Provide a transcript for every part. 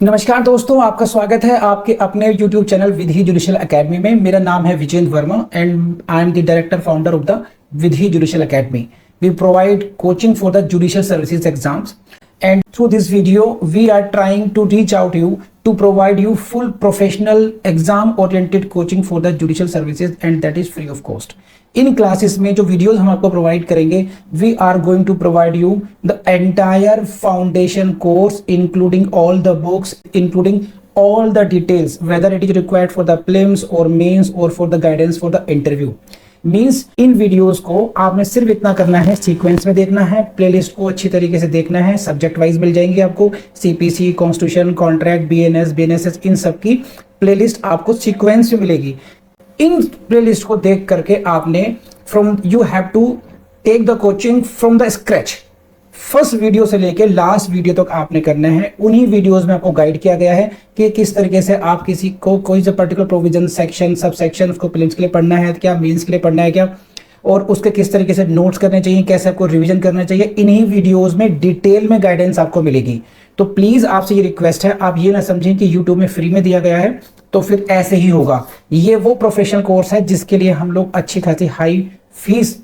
नमस्कार दोस्तों, आपका स्वागत है आपके अपने YouTube channel Vidhi judicial academy में। मेरा नाम है Vijendra Verma and I am the director founder of the Vidhi judicial academy. We provide coaching for the judicial services exams, and through this video we are trying to reach out to you to provide you full professional exam oriented coaching for the judicial services, and that is free of cost. इन classes में जो videos हम आपको provide करेंगे, we are going to provide you the entire foundation course including all the books, including all the details whether it is required for the prelims or mains or for the guidance for the interview. Means in videos को आपने सिर्फ इतना करना है, sequence में देखना है, playlist को अच्छी तरीके से देखना है। सब्जेक्ट वाइज मिल जाएंगे आपको, CPC, constitution, contract, BNS, BNSS, इन सब की प्लेलिस्ट आपको सीक्वेंस में मिलेगी। इन प्लेलिस्ट को देख करके आपने you have to take the coaching from the scratch. First video से लेके लास्ट वीडियो तक आपने करना है। उन्हीं वीडियोस में आपको गाइड किया गया है कि किस तरीके से आप किसी को कोई सा particular provision, section, sub section उसको प्रीलिम्स के लिए पढ़ना है क्या, मेंस के लिए पढ़ना है क्या, और उसके किस तरीके से नोट्स करने चाहिए, कैसे आपको रिवीजन करना चाहिए। इन्हीं वीडियोस में डिटेल में गाइडेंस आपको मिलेगी। तो प्लीज आपसे ये रिक्वेस्ट है, आप ये ना समझें कि यूट्यूब में फ्री में दिया गया है तो फिर ऐसे ही होगा। ये वो प्रोफेशनल कोर्स है जिसके लिए हम लोग अच्छी खासी हाई फीस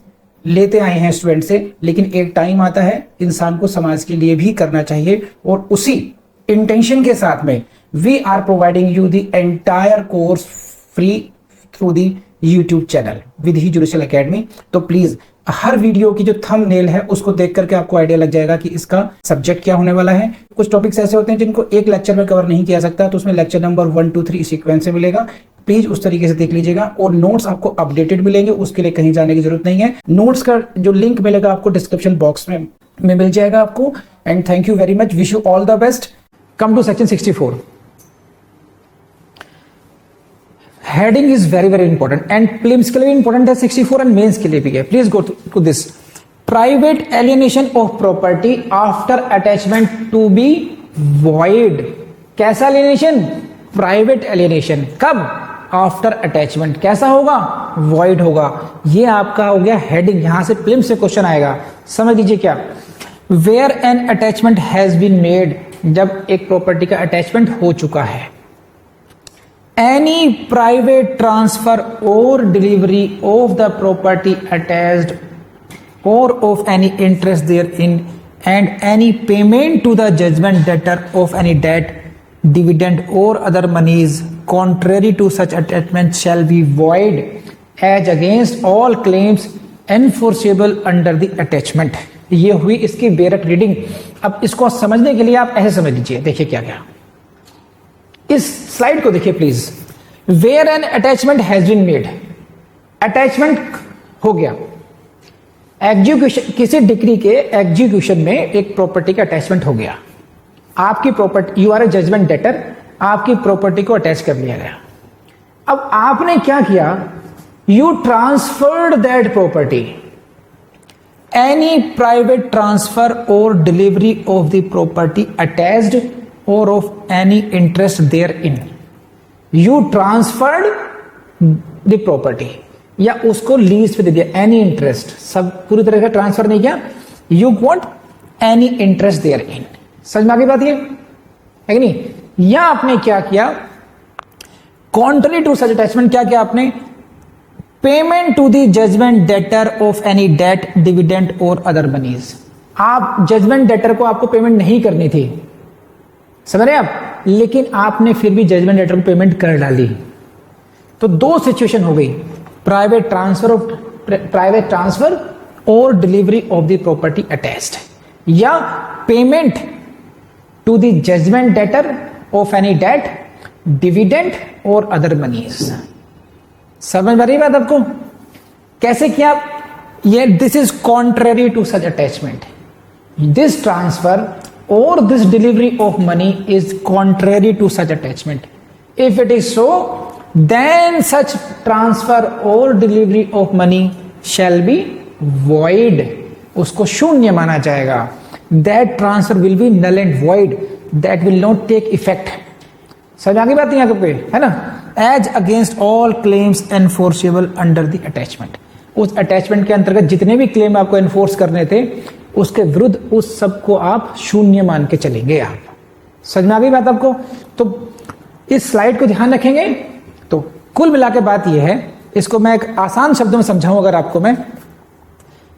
लेते आए हैं स्टूडेंट से, लेकिन एक टाइम आता है इंसान को समाज के लिए भी करना चाहिए, और उसी इंटेंशन के साथ में we are providing you the entire course free through the YouTube channel Vidhi judicial academy. तो प्लीज हर वीडियो की जो थंबनेल है उसको देख करके आपको आइडिया लग जाएगा कि इसका सब्जेक्ट क्या होने वाला है। कुछ टॉपिक्स ऐसे होते हैं जिनको एक लेक्चर में कवर नहीं किया सकता, तो उसमें लेक्चर नंबर 1, 2, 3 सीक्वेंस से मिलेगा। प्लीज उस तरीके से देख लीजिएगा, और नोट्स आपको अपडेटेड मिलेंगे, उसके लिए कहीं जाने की जरूरत नहीं है। नोट्स का जो लिंक मिलेगा आपको डिस्क्रिप्शन बॉक्स में मिल जाएगा आपको। And thank you very much, wish you all the best. Come to section 64। Heading is very very important and prelims के लिए भी इंपॉर्टेंट है, 64 एंड मेंस के लिए भी है। Please go to this. Private alienation of property after attachment to be void. कैसा alienation? Private alienation. कब? After attachment. कैसा होगा? वॉइड होगा। ये आपका हो गया हेडिंग। यहां से प्रीलिम्स से क्वेश्चन आएगा, समझ लीजिए क्या। Where an attachment has been made, जब एक प्रॉपर्टी का अटैचमेंट हो चुका है। एनी प्राइवेट ट्रांसफर और delivery of the property attached or of any interest there in and any payment to the judgment debtor of any debt, dividend or other monies contrary to such attachment shall be void as against all claims enforceable under the attachment। ये हुई इसकी बेरक reading. अब इसको समझने के लिए आप ऐसे समझ लीजिए, देखिए क्या क्या। इस स्लाइड को देखिए please. Where an attachment has been made, attachment हो गया। एग्जीक्यूशन, किसी डिक्री के एग्जीक्यूशन में एक प्रॉपर्टी का अटैचमेंट हो गया। आपकी property, you are a judgment debtor, आपकी प्रॉपर्टी को अटैच कर लिया गया। अब आपने क्या किया? You transferred that property. Any private transfer और delivery of the property attached or of any interest there in. You transferred the property, या उसको लीज पे दे दिया। एनी इंटरेस्ट, सब पूरी तरह से ट्रांसफर नहीं किया। You want any interest there in. समझ में आ गई बात? ये है कि नहीं? या आपने क्या किया? कॉन्ट्ररी टू सच अटैचमेंट क्या किया आपने? Payment to the judgment debtor of any debt, dividend और अदर मनीज। आप जजमेंट डेटर को आपको पेमेंट नहीं करनी थी, समझ रहे हैं आप, लेकिन आपने फिर भी जजमेंट डेटर को पेमेंट कर डाली। तो दो सिचुएशन हो गई, प्राइवेट ट्रांसफर और delivery of the property attached, या payment to the judgment debtor of any debt, dividend और other monies। समझ में आ रही बात आपको? कैसे किया ये? this is contrary to such attachment, this transfer or this delivery of money is contrary to such attachment। if it is so, then such transfer or delivery of money shall be void। उसको शून्य माना जाएगा। That transfer will be null and void, that will not take effect। समझ आ गई बात यहाँ पे, है ना? As against all claims enforceable under the attachment। उस अटैचमेंट के अंतर्गत जितने भी क्लेम आपको एनफोर्स करने थे, उसके विरुद्ध उस सब को आप शून्य मान के चलेंगे आप। समझ में आ गई बात आपको? तो इस स्लाइड को ध्यान रखेंगे तो कुल मिला के बात यह है, इसको मैं एक आसान शब्दों में समझाऊं अगर आपको मैं,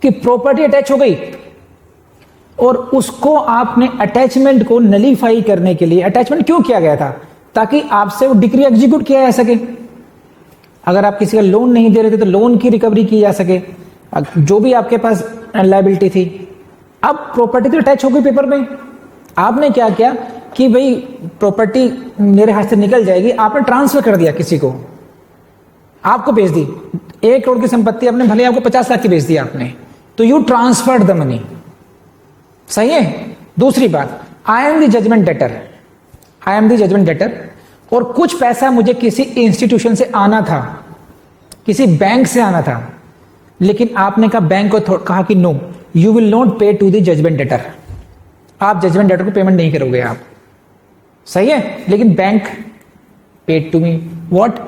कि प्रॉपर्टी अटैच हो गई और उसको आपने अटैचमेंट को नलीफाई करने के लिए, अटैचमेंट क्यों किया गया था? ताकि आपसे वो डिक्री एग्जीक्यूट किया जा सके। अगर आप किसी का लोन नहीं दे रहे थे तो लोन की रिकवरी की जा सके, जो भी आपके पास लायबिलिटी थी। अब प्रॉपर्टी तो अटैच हो गई पेपर में, आपने क्या किया कि भाई प्रॉपर्टी मेरे हाथ से निकल जाएगी, आपने ट्रांसफर कर दिया किसी को, आपको बेच दी 1 करोड़ की संपत्ति, आपने भले आपको 50 लाख की बेच दी आपने, तो यू ट्रांसफर्ड द मनी। सही है। दूसरी बात, I am the judgment debtor, I am the judgment debtor, और कुछ पैसा मुझे किसी इंस्टीट्यूशन से आना था, किसी बैंक से आना था, लेकिन आपने कहा बैंक को कहा कि no, you will not pay to the judgment debtor, आप जजमेंट डेटर को पेमेंट नहीं करोगे आप। सही है। लेकिन bank paid to me what,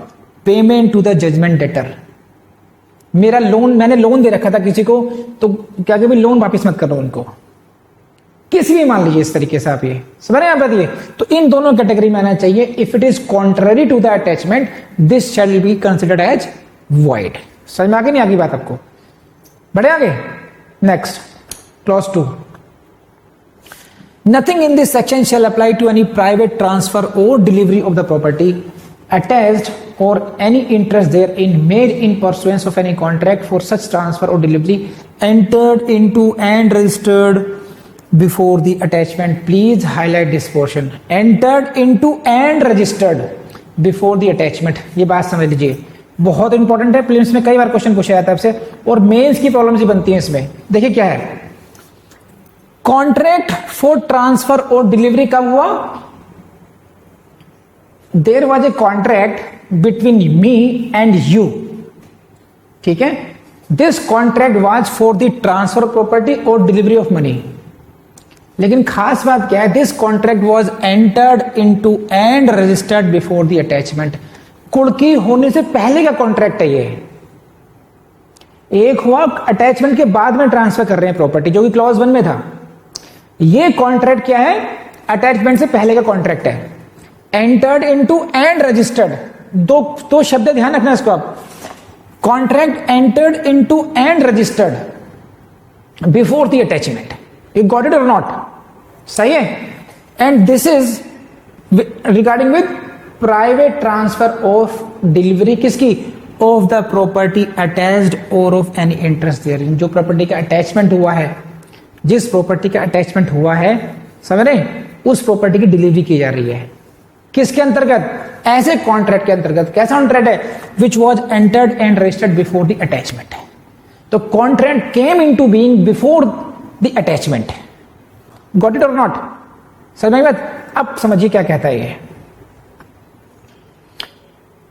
payment to the judgment debtor. मेरा लोन, मैंने लोन दे रखा था किसी को, तो क्या कि भाई लोन वापस मत करो उनको, किसी भी मान लीजिए इस तरीके से आप ये समझ रहे हैं आप ये। तो इन दोनों कैटेगरी में आना चाहिए। If it is contrary to the attachment this shall be considered as void. समझ में आगे नहीं आगे बात आपको? बढ़े आगे। Next, clause 2, nothing in this section shall apply to any private transfer or delivery of the property attached or any interest therein made in pursuance of any contract for such transfer or delivery entered into and registered before the attachment. Please highlight this portion, entered into and registered before the attachment। ये बात समझ लीजिए, बहुत important है। Prelims में कई बार question पूछा जाता है आपसे, और मेंस की प्रॉब्लम भी बनती है इसमें। देखिए क्या है, कॉन्ट्रैक्ट फॉर ट्रांसफर और डिलीवरी कब हुआ? There was a contract between me and you, ठीक है। This contract was for the transfer of property और डिलीवरी ऑफ मनी। लेकिन खास बात क्या है, this contract was entered into and registered before the attachment. कुड़की होने से पहले का कॉन्ट्रैक्ट है ये। एक हुआ अटैचमेंट के बाद में ट्रांसफर कर रहे हैं प्रॉपर्टी, जो कि क्लॉज 1 में था। ये कॉन्ट्रैक्ट क्या है? अटैचमेंट से पहले का कॉन्ट्रैक्ट है। एंटर्ड इनटू एंड रजिस्टर्ड, दो शब्द ध्यान रखना इसको आप। Contract entered into and registered before the attachment. You got it or not? सही है। And this is regarding with private transfer of delivery किसकी? Of the property attached or of any interest therein. जो property का attachment हुआ है, जिस property का attachment हुआ है, समझ रहे, उस प्रॉपर्टी की डिलीवरी की जा रही है। किसके अंतर्गत? ऐसे कॉन्ट्रैक्ट के अंतर्गत। कैसा कॉन्ट्रैक्ट है? Which was entered and registered before the attachment. तो contract came into being before the attachment. Got it or not? समझ में बात? अब समझिए क्या कहता है ये,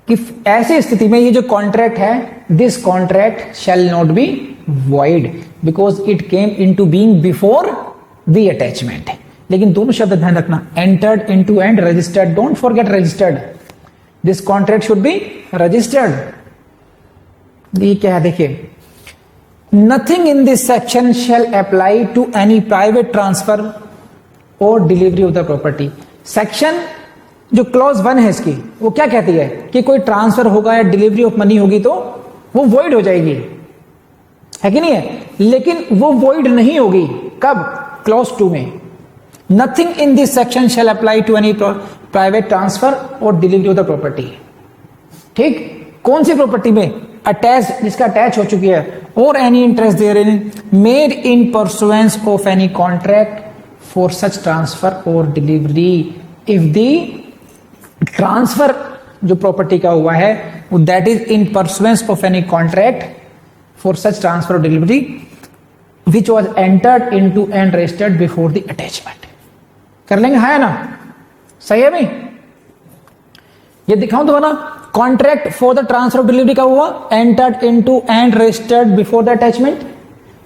कि ऐसी स्थिति में ये जो कॉन्ट्रैक्ट है, this contract shall not be void because it came into being before the attachment। लेकिन दोनों शब्द ध्यान रखना, entered into and registered, don't forget registered। this contract should be registered। ये क्या है देखिए, nothing in this section shall apply to any private transfer or delivery of the property। Section जो क्लॉज 1 है इसकी, वो क्या कहती है कि कोई ट्रांसफर होगा या डिलीवरी ऑफ मनी होगी तो वो void हो जाएगी, है कि नहीं है? लेकिन वो void नहीं होगी कब? क्लॉज 2 में। Nothing in this section shall apply to any private transfer और डिलीवरी ऑफ द प्रॉपर्टी। ठीक, कौन सी प्रॉपर्टी में? अटैच, जिसका अटैच हो चुकी है, और any interest therein made in pursuance of any contract for such transfer और डिलीवरी। इफ द ट्रांसफर जो प्रॉपर्टी का हुआ है that is in pursuance of any contract for such transfer or delivery which was entered into and registered before the attachment। कर लेंगे, है ना? सही है भाई? ये दिखाऊं तो ना, contract for the transfer of delivery का हुआ entered into and registered before the attachment।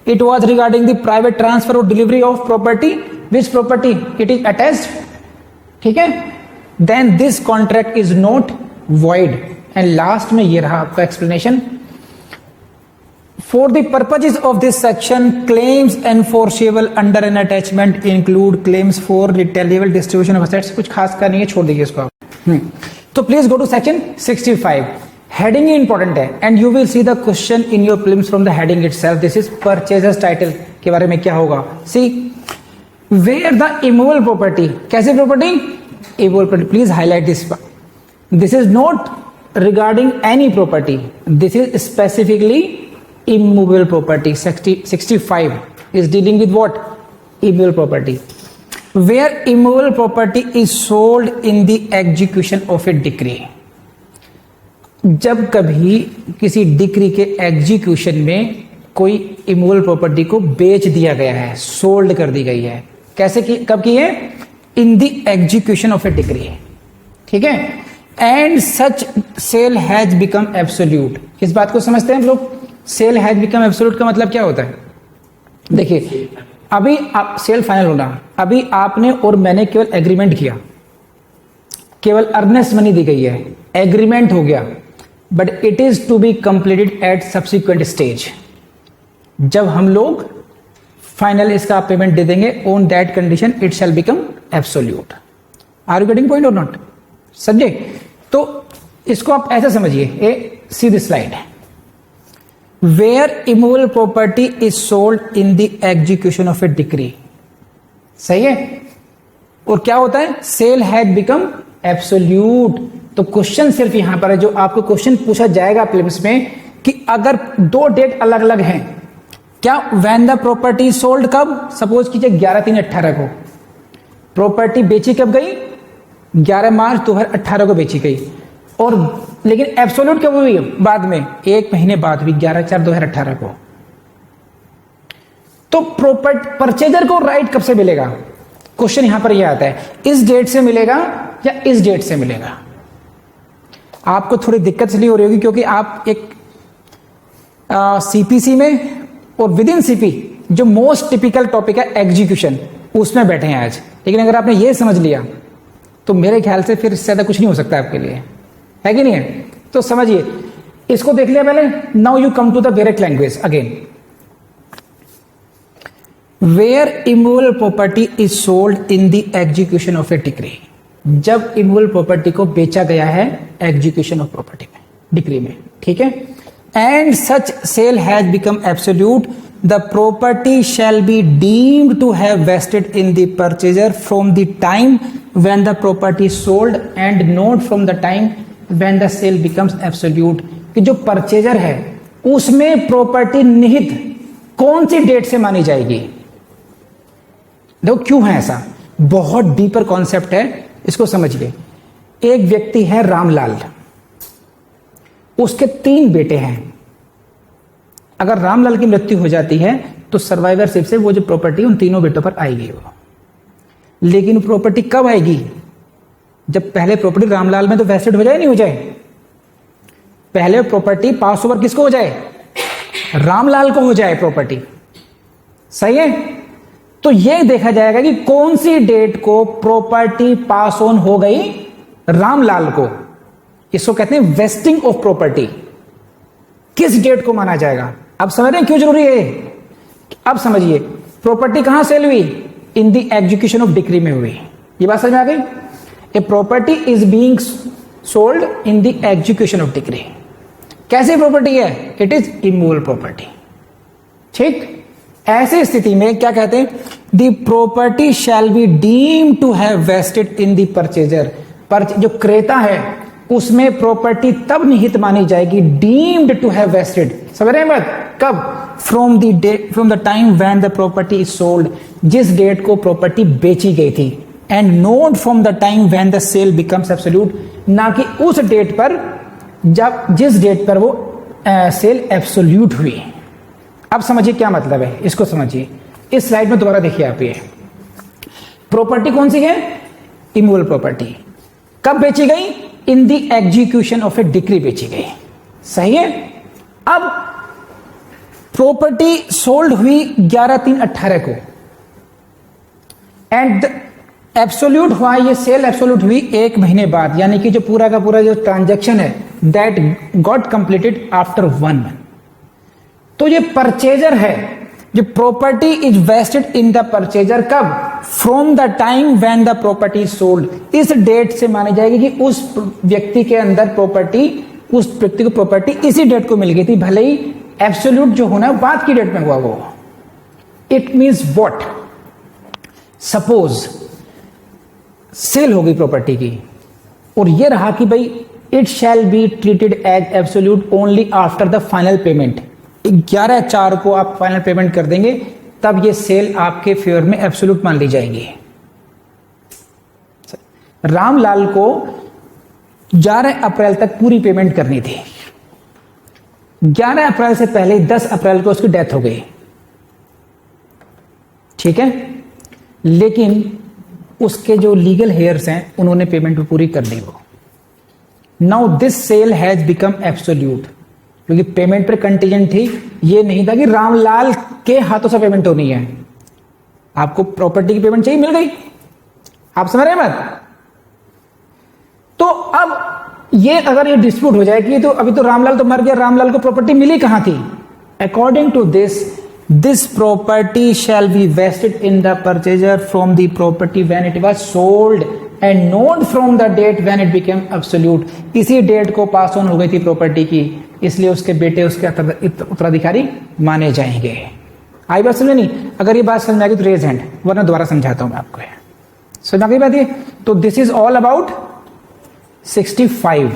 it was regarding the private transfer or delivery of property, which property it is attached। ठीक है, then this contract is not void। and last में ये रहा आपका explanation, For the purposes of this section, claims enforceable under an attachment include claims for retaliable distribution of assets. कुछ खास का नहीं है, छोड़ दीजिए इसको आप। तो please go to section 65। Heading ही इंपॉर्टेंट है and you will see the question in your prelims from the heading itself. This is purchaser's title के बारे में क्या होगा। See where the immovable property, कैसे property, immovable property, please highlight this. This is not regarding any property, this is specifically immovable property. 65 is dealing with what? Immovable property, where immovable property is sold in the execution of a decree. जब कभी किसी decree के execution में कोई immovable property को बेच दिया गया है, सोल्ड कर दी गई है, कैसे की, कब की है, in the execution of a decree, ठीक है। And such sale has become absolute, इस बात को समझते हैं हम लोग। सेल हैज बिकम एब्सोल्यूट का मतलब क्या होता है, देखिए अभी आप सेल फाइनल होना, अभी आपने और मैंने केवल एग्रीमेंट किया, केवल अर्नेस्ट मनी दी गई है, एग्रीमेंट हो गया, but it is to be completed at subsequent stage. जब हम लोग फाइनल इसका पेमेंट दे देंगे, on that condition it shall become absolute. Are you getting point or not? समझे? तो इसको आप ऐसा समझिए, a see this slide, where immovable property is sold in the execution of a decree, सही है। और क्या होता है, सेल हैज बिकम एब्सोल्यूट। तो क्वेश्चन सिर्फ यहां पर है, जो आपको क्वेश्चन पूछा जाएगा प्रीलिम्स में, कि अगर दो डेट अलग अलग हैं, क्या व्हेन द प्रॉपर्टी सोल्ड, कब, सपोज कीजिए 11/3/18 को प्रॉपर्टी बेची, कब गई, 11 मार्च 2018 को बेची गई, और लेकिन एब्सोल्यूट कब हुई, बाद में, एक महीने बाद हुई, 11/4/2018 को। तो प्रॉपर्टी परचेजर को राइट कब से मिलेगा, क्वेश्चन यहां पर यह आता है, इस डेट से मिलेगा या इस डेट से मिलेगा। आपको थोड़ी दिक्कत इसलिए हो रही होगी क्योंकि आप एक सीपीसी में और विद इन सीपी जो मोस्ट टिपिकल टॉपिक है एग्जीक्यूशन, उसमें बैठे हैं आज। लेकिन अगर आपने ये समझ लिया तो मेरे ख्याल से फिर ज्यादा कुछ नहीं हो सकता आपके लिए, है कि नहीं है। तो समझिए, इसको देख लिया पहले। Now you come to the direct language again. Where immovable property is sold in the execution of a decree, जब इमूवेबल प्रॉपर्टी को बेचा गया है एग्जीक्यूशन ऑफ प्रॉपर्टी में, डिक्री में, ठीक है। And such sale has become absolute, the property shall be deemed to have vested in the purchaser from the time when the property is sold and not from the time when the sale becomes absolute। कि जो purchaser है उसमें property निहित कौन सी date से मानी जाएगी। देखो क्यों है ऐसा, बहुत डीपर कॉन्सेप्ट है, इसको समझिए। एक व्यक्ति है रामलाल, उसके 3 बेटे हैं। अगर रामलाल की मृत्यु हो जाती है तो सर्वाइवरशिप से वो जो प्रॉपर्टी उन तीनों बेटों पर आएगी वो। लेकिन प्रॉपर्टी कब आएगी, जब पहले प्रॉपर्टी रामलाल में तो वेस्टेड हो जाए, नहीं हो जाए, पहले प्रॉपर्टी पास ओवर किसको हो जाए, रामलाल को हो जाए प्रॉपर्टी, सही है। तो ये देखा जाएगा कि कौन सी डेट को प्रॉपर्टी पास ऑन हो गई रामलाल को, इसको कहते हैं वेस्टिंग ऑफ प्रॉपर्टी। किस डेट को माना जाएगा, अब समझ रहे हैं क्यों जरूरी है। अब समझिए, प्रॉपर्टी कहां सेल हुई, in the execution of decree में हुई, ये बात समझ में आ गई। A property is being sold in the execution of decree, कैसी प्रॉपर्टी है, इट इज इमूवेबल प्रॉपर्टी, ठीक। ऐसी स्थिति में क्या कहते हैं, the property shall be deemed to have vested in the purchaser, जो क्रेता है उसमें प्रॉपर्टी तब निहित मानी जाएगी, डीम्ड टू हैव वेस्टेड, समझ रहे हैं बात, कब, from the time when the property is sold, जिस डेट को प्रॉपर्टी बेची गई थी, and not from the time when the sale becomes absolute, ना कि उस डेट पर जब जिस डेट पर वो सेल एब्सोल्यूट हुई। अब समझिए क्या मतलब है, इसको समझिए। इस स्लाइड में दोबारा देखिए आप, ये प्रॉपर्टी कौन सी है, इमूवेबल प्रॉपर्टी, कब बेची गई, इन the execution of a decree बेची गई, सही है। अब प्रॉपर्टी सोल्ड हुई 11/3/18 को, एंड एब्सोल्यूट हुआ, ये सेल एब्सोल्यूट हुई 1 महीने बाद, यानी कि जो पूरा का पूरा जो ट्रांजैक्शन है that got completed after 1 month. तो ये परचेजर है, जो property is vested in the purchaser कब? From the time when the property sold. इस डेट से मानी जाएगी कि उस व्यक्ति के अंदर प्रॉपर्टी, उस व्यक्ति को प्रॉपर्टी इसी डेट को मिल गई थी, भले ही एब्सोल्यूट जो होना बाद की डेट में हुआ वो। It means what? Suppose sale हो गई प्रॉपर्टी की और ये रहा कि भाई it shall be treated as absolute only after the final payment. 11/4 को आप फाइनल पेमेंट कर देंगे, तब ये सेल आपके फेवर में एब्सोल्यूट मान ली जाएगी। रामलाल को 11 अप्रैल तक पूरी पेमेंट करनी थी। 11 अप्रैल से पहले 10 अप्रैल को उसकी डेथ हो गई, ठीक है, लेकिन उसके जो लीगल हेयर्स हैं उन्होंने पेमेंट पूरी कर ली वो। Now this sale has become absolute, क्योंकि पेमेंट पर कंटीजेंट थी, ये नहीं था कि रामलाल के हाथों से पेमेंट होनी है। आपको प्रॉपर्टी की पेमेंट चाहिए, मिल गई, आप समझ रहे हैं बात? तो अब ये अगर ये डिस्प्यूट हो जाए कि तो अभी तो रामलाल तो मर गया, रामलाल को प्रॉपर्टी मिली कहां थी? According to this property shall be vested in the purchaser from the property when it was sold and not from the date when it became absolute. इसी डेट को पास ऑन हो गई थी प्रॉपर्टी की, इसलिए उसके बेटे उसके उत्तराधिकारी माने जाएंगे। आई बात समझ नहीं? अगर ये बात समझ में आ गई तो रेज हैंड, वरना दोबारा समझाता हूं मैं आपको। समझ आ गई बात ये? तो दिस इज ऑल अबाउट 65।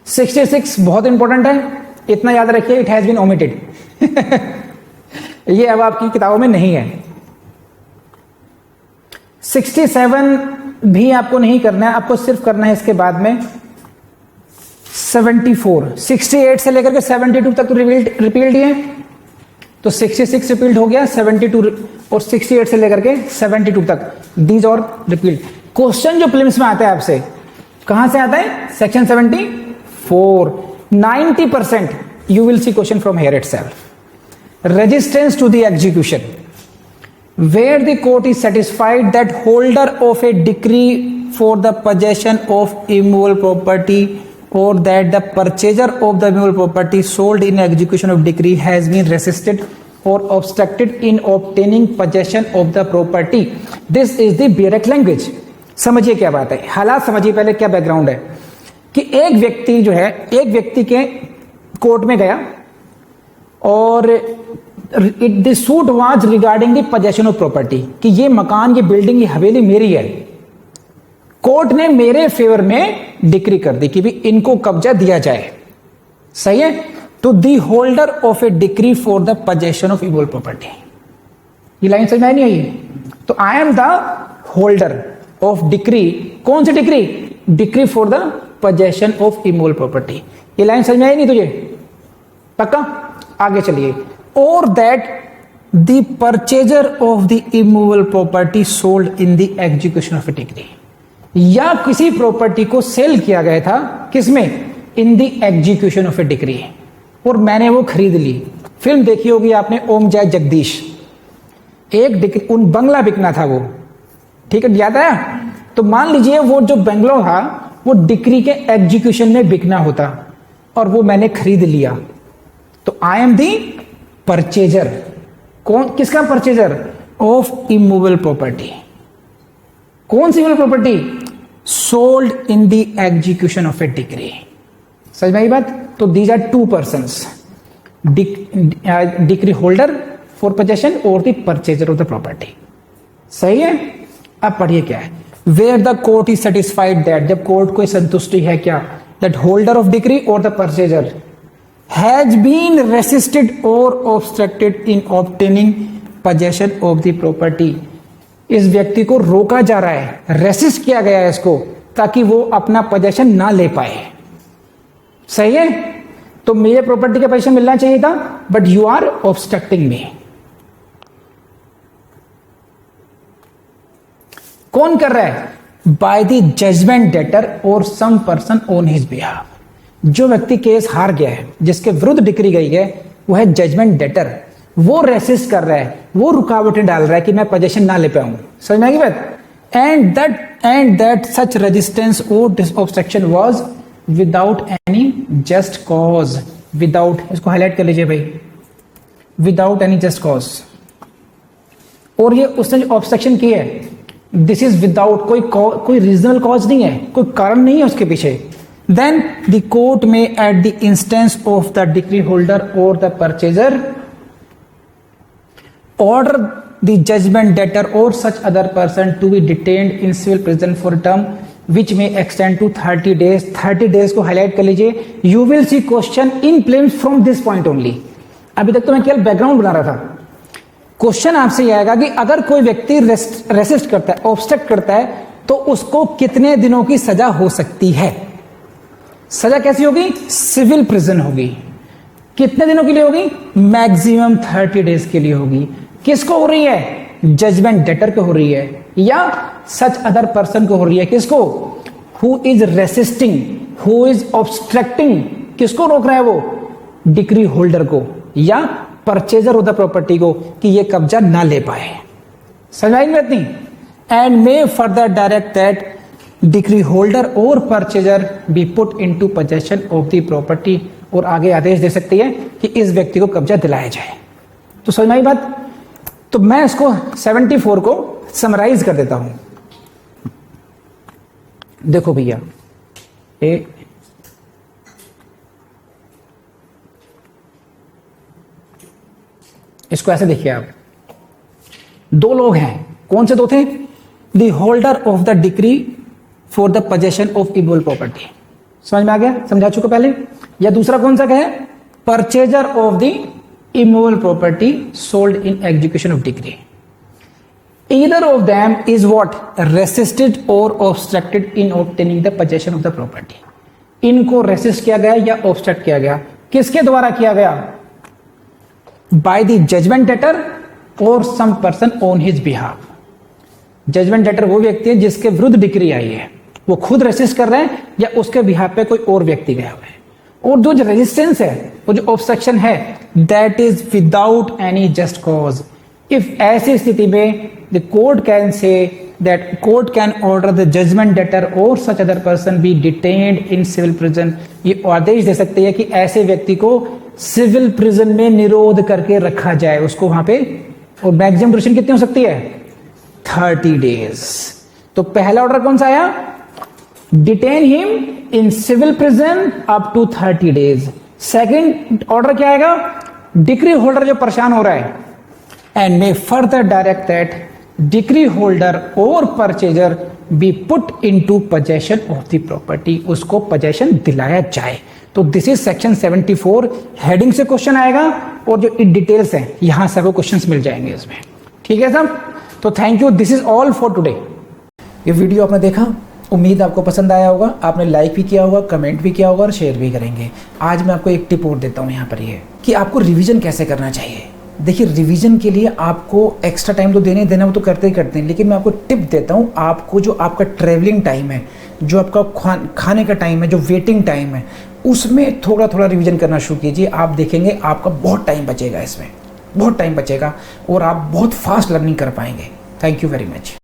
66 बहुत इंपॉर्टेंट है, इतना याद रखिए, इट हैज बीन ओमिटेड। ये अब आपकी किताबों में नहीं है। 67 भी आपको नहीं करना है, आपको सिर्फ करना है इसके बाद में 74। 68 से लेकर के 72 तक तो रिपील्ड ही है, तो 66 रिपील्ड हो गया, 72 और 68 से लेकर के 72 तक दीज और रिपील्ड। क्वेश्चन जो प्रीलिम्स में आता है आपसे कहां से आता है? Section 74। 90% you will see question from here itself. Resistance to the execution, where the court is satisfied that holder of a decree for the possession of immovable property or that the purchaser of the immovable property sold in execution of decree has been resisted or obstructed in obtaining possession of the property. This is the Barak language. समझिए क्या बात है, हालात समझिए पहले, क्या background है कि एक व्यक्ति जो है, एक व्यक्ति के कोर्ट में गया और the suit was regarding the possession of property, कि ये मकान, ये बिल्डिंग, ये हवेली मेरी है। कोर्ट ने मेरे फेवर में डिक्री कर दी कि भी इनको कब्जा दिया जाए, सही है। तो the holder of a decree for the possession of immovable property, ये लाइन समझ में नहीं आई? तो I am the holder of decree, कौन सी decree? Decree for the possession of immovable property. ये लाइन समझ में आई नहीं तुझे? पक्का? आगे चलिए। और that the purchaser of the immovable property sold in the execution of a decree, या किसी प्रॉपर्टी को सेल किया गया था, किसमें? इन the execution of a decree, और मैंने वो खरीद ली। फिल्म देखी होगी आपने, ओम जय जगदीश, एक डिक्री, उन बंगला बिकना था वो, ठीक है, याद आया? तो मान लीजिए वो जो बंगलो था वो डिक्री के एग्जीक्यूशन में बिकना होता और वो मैंने खरीद लिया, तो आई एम दी परचेजर। कौन, किसका परचेजर? Of immovable property. कौन सी immovable property? Sold in the execution of a decree. समझ में आई बात? तो these are two persons, decree holder for possession और the purchaser of the property, सही है। अब पढ़िए क्या है, where the court is satisfied that, जब कोर्ट को संतुष्टि है क्या, दैट होल्डर ऑफ डिक्री और the purchaser has been resisted और obstructed in obtaining possession of the property, इस व्यक्ति को रोका जा रहा है, रेसिस्ट किया गया है इसको, ताकि वो अपना पोजेशन ना ले पाए, सही है। तो मुझे प्रॉपर्टी का पोजेशन मिलना चाहिए था, but you are obstructing me. कौन कर रहा है? बाय द जजमेंट डेटर और some person on his behalf. जो व्यक्ति केस हार गया है, जिसके विरुद्ध डिक्री गई है, वो है जजमेंट डेटर, वो रेसिस्ट कर रहा है, वो रुकावटें डाल रहा है कि मैं पोजेशन ना ले पाऊं। समझ में आई बात? एंड दैट सच रेजिस्टेंस और obstruction was without any just cause, without, इसको हाईलाइट कर लीजिए भाई, विदाउट एनी जस्ट कॉज। और ये उसने जो ऑब्स्ट्रक्शन की है, दिस इज विदाउट कोई रीजनल कॉज नहीं है, कोई कारण नहीं है उसके पीछे। Then the court may at the instance of the decree holder और the purchaser order the judgment debtor और such other person to be detained in civil prison for term which may extend to 30 days। 30 days को highlight कर लीजिए। You will see question in prelims from this point only. अभी तक तो मैं केवल background बना रहा था। क्वेश्चन आपसे यह आएगा कि अगर कोई व्यक्ति रेसिस्ट करता है, ऑब्स्ट्रक्ट करता है, तो उसको कितने दिनों की सजा हो सकती है। सजा कैसी होगी? सिविल प्रिजन होगी। कितने दिनों के लिए होगी? मैक्सिमम 30 days के लिए होगी। किसको हो रही है? जजमेंट डेटर को हो रही है या सच अदर पर्सन को हो रही है। किसको? Who is resisting, who is obstructing, किसको रोक रहा है वो? डिक्री होल्डर को या परचेजर ऑफ द प्रॉपर्टी को, कि ये कब्जा ना ले पाए। समझ आई बात नहीं? And may further direct that decree holder और purchaser be put into possession of the property, और आगे आदेश दे सकती है कि इस व्यक्ति को कब्जा दिलाया जाए। तो समझ आई बात? तो मैं इसको 74 को समराइज कर देता हूं। देखो भैया, इसको ऐसे देखिए आप, दो लोग हैं। कौन से दो थे? The holder of the decree for the possession of immovable property. समझ में आ गया? समझा चुका पहले। या दूसरा कौन सा है? Purchaser of the immovable property sold in execution of decree. Either of them is what? Resisted or obstructed in obtaining the possession of the property. इनको रेसिस्ट किया गया या ऑब्स्ट्रक्ट किया गया। किसके द्वारा किया गया? बाय द जजमेंट डेटर और some person on his behalf. Judgment debtor वो व्यक्ति है जिसके विरुद्ध डिक्री आई है, वो खुद रेसिस्ट कर रहे हैं या उसके बिहाफ पे कोई और व्यक्ति गया हुआ है। और जो रेजिस्टेंस है, वो जो ऑब्स्ट्रक्शन है, that is without any just cause. If ऐसी स्थिति में the court can say that court can order the judgment debtor और such other person be detained in civil prison. ये आदेश दे सकते हैं कि ऐसे व्यक्ति को सिविल प्रिजन में निरोध करके रखा जाए, उसको वहां पे। और मैक्सिमम ड्यूरेशन कितनी हो सकती है? 30 days। तो पहला ऑर्डर कौन सा आया? Detain him in civil prison up to 30 days। Second order क्या आएगा? डिक्री होल्डर जो परेशान हो रहा है, and may further direct that decree holder और purchaser be put into possession of the property, उसको पोजेशन दिलाया जाए। तो दिस इज सेक्शन 74। हेडिंग से क्वेश्चन आएगा और जो डिटेल्स हैं यहां से आपको क्वेश्चंस मिल जाएंगे इसमें। ठीक है साहब? तो thank you, this is all for today. ये वीडियो आपने देखा, उम्मीद आपको पसंद आया होगा। आपने लाइक भी किया होगा, कमेंट भी किया होगा और शेयर भी करेंगे। आज मैं आपको एक टिप और देता हूँ यहाँ पर, ये कि आपको रिवीजन कैसे करना चाहिए। देखिए, रिवीजन के लिए आपको एक्स्ट्रा टाइम तो देना, वो तो करते ही करते हैं, लेकिन मैं आपको टिप देता हूँ। आपको जो आपका ट्रेवलिंग टाइम है, जो आपका खाने का टाइम है, जो वेटिंग टाइम है, उसमें थोड़ा थोड़ा रिवीजन करना शुरू कीजिए। आप देखेंगे आपका बहुत टाइम बचेगा, इसमें बहुत टाइम बचेगा और आप बहुत फास्ट लर्निंग कर पाएंगे। Thank you very much.